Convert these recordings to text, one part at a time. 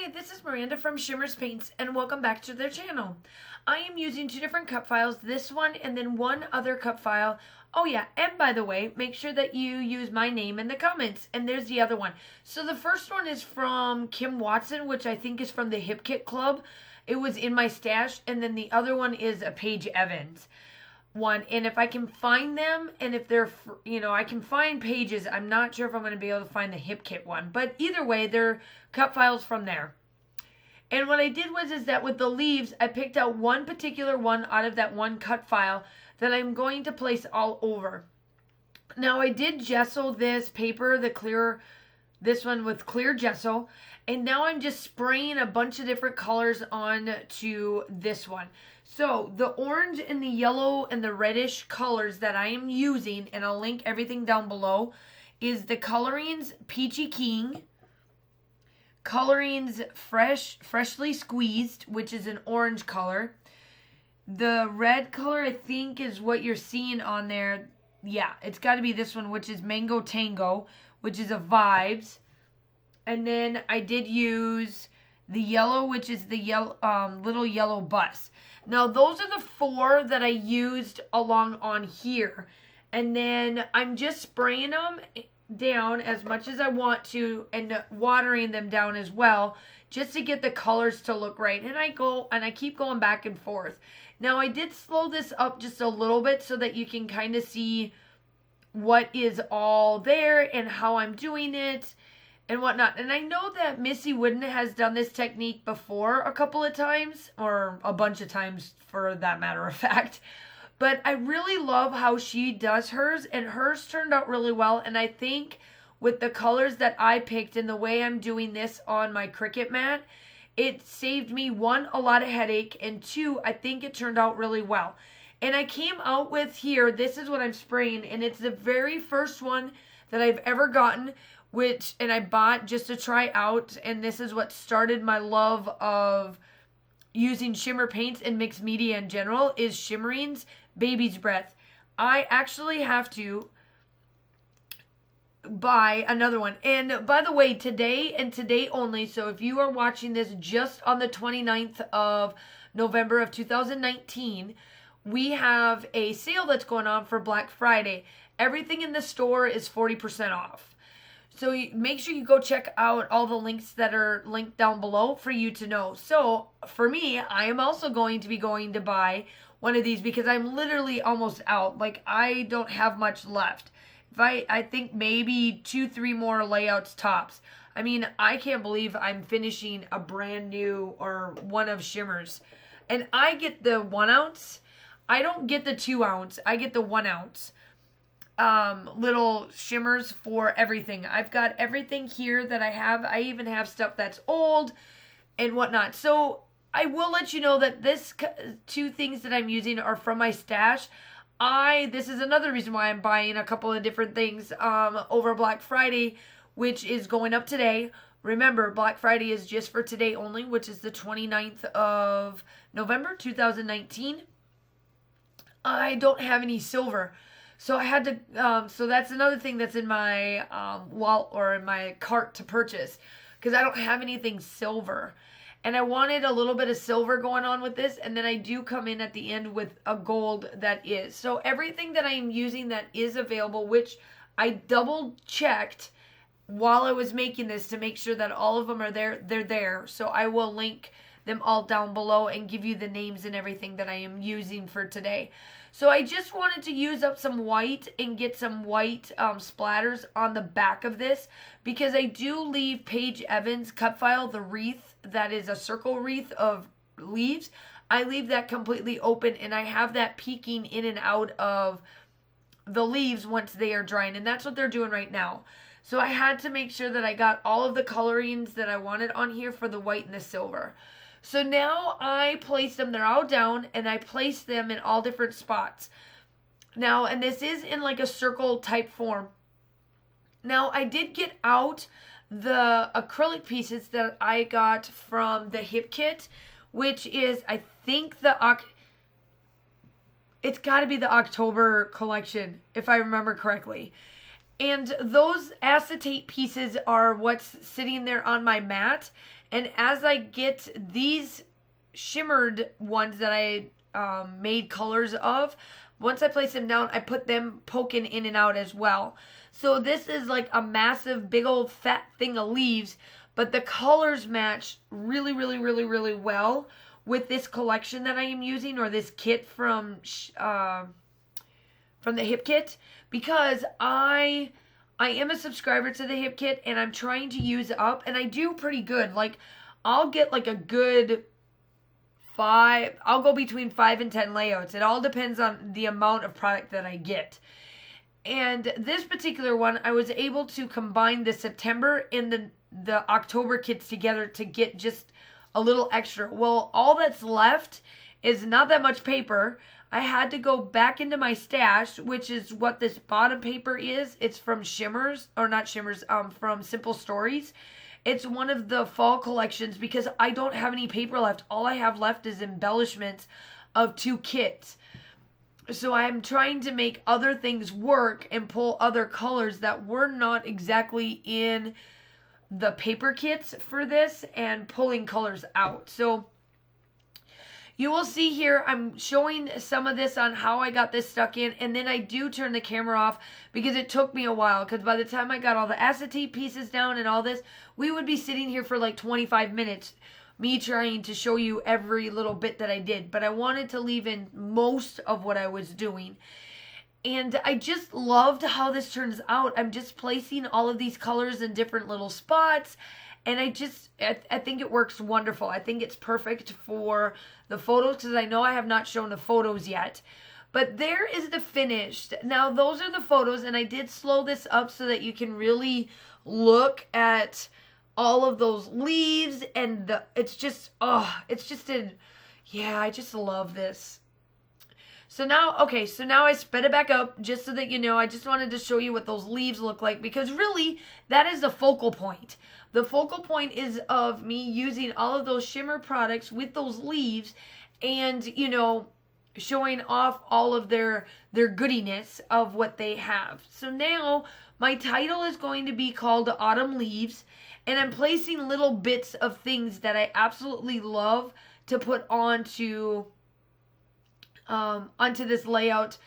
Hi, this is Miranda from Shimmerz Paints and welcome back to their channel. I am using two different cut files, this one and then one other cut file. Oh yeah, and by the way, make sure that you use my name in the comments. And there's the other one. So the first one is from Kim Watson, which I think is from the Hip Kit Club. It was in my stash. And then the other one is a Paige Evans one, and if I can find them, and if they're, I can find pages. I'm not sure if I'm going to be able to find the Hip Kit one, but either way, they're cut files from there. And what I did is that with the leaves, I picked out one particular one out of that one cut file that I'm going to place all over. Now I did gesso this paper, this one with clear gesso, and now I'm just spraying a bunch of different colors on to this one. So the orange and the yellow and the reddish colors that I am using, and I'll link everything down below, is the Coloringz Peachy King, Coloringz Freshly Squeezed, which is an orange color. The red color, I think, is what you're seeing on there. Yeah, it's got to be this one, which is Mango Tango, which is a Vibez. And then I did use the yellow, which is the yellow, little yellow bus. Now, those are the four that I used along on here. And then I'm just spraying them down as much as I want to and watering them down as well, just to get the colors to look right. And I keep going back and forth. Now, I did slow this up just a little bit so that you can kind of see what is all there and how I'm doing it and whatnot. And I know that Missy Wooden has done this technique before a couple of times, or a bunch of times for that matter of fact. But I really love how she does hers, and hers turned out really well. And I think with the colors that I picked and the way I'm doing this on my Cricut mat, it saved me, one, a lot of headache, and two, I think it turned out really well. And I came out with here, this is what I'm spraying, and it's the very first one that I've ever gotten, and I bought just to try out, and this is what started my love of using shimmer paints and mixed media in general, is Shimmeringz Baby's Breath. I actually have to buy another one. And by the way, today and today only, so if you are watching this just on the 29th of November of 2019, we have a sale that's going on for Black Friday. Everything in the store is 40% off. So make sure you go check out all the links that are linked down below for you to know. So for me, I am also going to buy one of these because I'm literally almost out. Like, I don't have much left. I think maybe 2-3 more layouts tops. I mean, I can't believe I'm finishing a brand new or one of Shimmerz. And I get the 1 ounce. I don't get the 2 ounce. I get the 1 ounce. Little shimmers for everything. I've got everything here that I have. I even have stuff that's old and whatnot. So I will let you know that this two things that I'm using are from my stash. This is another reason why I'm buying a couple of different things over Black Friday, which is going up today. Remember, Black Friday is just for today only, which is the 29th of November 2019. I don't have any silver. So I had to, so that's another thing that's in my wallet or in my cart to purchase, because I don't have anything silver. And I wanted a little bit of silver going on with this, and then I do come in at the end with a gold that is. So everything that I am using that is available, which I double checked while I was making this to make sure that all of them are there, they're there. So I will link them all down below and give you the names and everything that I am using for today. So I just wanted to use up some white and get some white splatters on the back of this, because I do leave Paige Evans cut file, the wreath that is a circle wreath of leaves. I leave that completely open, and I have that peeking in and out of the leaves once they are drying, and that's what they're doing right now. So I had to make sure that I got all of the colorings that I wanted on here for the white and the silver. So now I place them, they're all down, and I place them in all different spots. Now, and this is in like a circle type form. Now, I did get out the acrylic pieces that I got from the Hip Kit, which is, I think it's got to be the October collection, if I remember correctly. And those acetate pieces are what's sitting there on my mat. And as I get these shimmered ones that I made colors of, once I place them down, I put them poking in and out as well. So this is like a massive, big old fat thing of leaves, but the colors match really, really, really, really well with this collection that I am using, or this kit from the Hip Kit, because I am a subscriber to the Hip Kit and I'm trying to use up, and I do pretty good. Like, I'll get like a good 5, I'll go between 5 and 10 layouts. It all depends on the amount of product that I get. And this particular one, I was able to combine the September and the October kits together to get just a little extra. Well, all that's left is not that much paper. I had to go back into my stash, which is what this bottom paper is. It's from Shimmerz, or not Shimmerz, from Simple Stories. It's one of the fall collections because I don't have any paper left. All I have left is embellishments of 2 kits. So I'm trying to make other things work and pull other colors that were not exactly in the paper kits for this, and pulling colors out. So you will see here, I'm showing some of this on how I got this stuck in, and then I do turn the camera off because it took me a while, because by the time I got all the acetate pieces down and all this, we would be sitting here for like 25 minutes, me trying to show you every little bit that I did. But I wanted to leave in most of what I was doing. And I just loved how this turns out. I'm just placing all of these colors in different little spots. And I think it works wonderful. I think it's perfect for the photos, because I know I have not shown the photos yet. But there is the finished. Now, those are the photos, and I did slow this up so that you can really look at all of those leaves. And it's just, yeah, I just love this. So now, okay, so now I sped it back up just so that you know. I just wanted to show you what those leaves look like, because really, that is the focal point. The focal point is of me using all of those shimmer products with those leaves, and, you know, showing off all of their goodiness of what they have. So now my title is going to be called Autumn Leaves, and I'm placing little bits of things that I absolutely love to put onto this layout.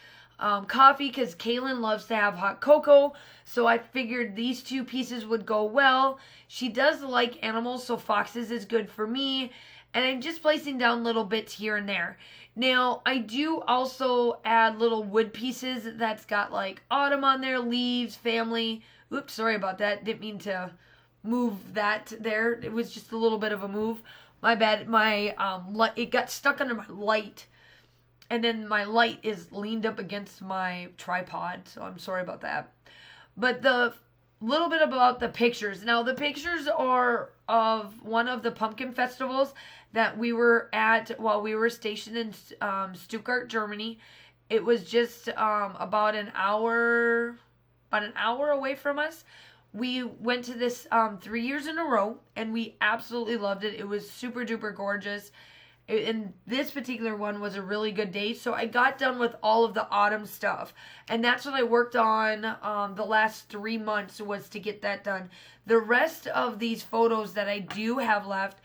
Coffee, because Kaylin loves to have hot cocoa, so I figured these 2 pieces would go well. She does like animals, so foxes is good for me, and I'm just placing down little bits here and there. Now, I do also add little wood pieces that's got like autumn on there, leaves, family. Oops, sorry about that. Didn't mean to move that there. It was just a little bit of a move. My bad. It got stuck under my light. And then my light is leaned up against my tripod, so I'm sorry about that. But the little bit about the pictures. Now, the pictures are of one of the pumpkin festivals that we were at while we were stationed in Stuttgart, Germany. It was just about an hour away from us. We went to this 3 years in a row, and we absolutely loved it. It was super duper gorgeous. And this particular one was a really good day, so I got done with all of the autumn stuff, and that's what I worked on the last 3 months, was to get that done. The rest of these photos that I do have left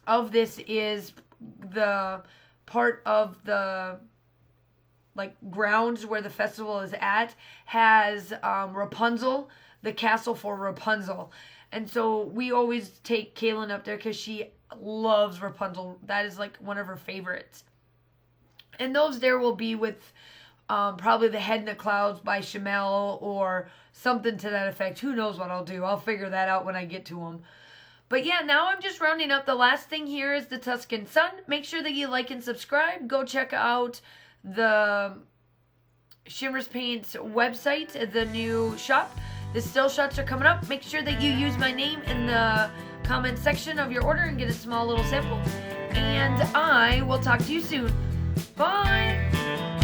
of this is the part of the like grounds where the festival is at, has Rapunzel, the castle for Rapunzel. And so we always take Kaylin up there because she loves Rapunzel. That is like one of her favorites. And those there will be with probably The Head in the Clouds by Chamel or something to that effect. Who knows what I'll do. I'll figure that out when I get to them. But yeah, now I'm just rounding up. The last thing here is the Tuscan Sun. Make sure that you like and subscribe. Go check out the Shimmerz Paints website, the new shop. The still shots are coming up. Make sure that you use my name in the comment section of your order and get a small little sample. And I will talk to you soon. Bye!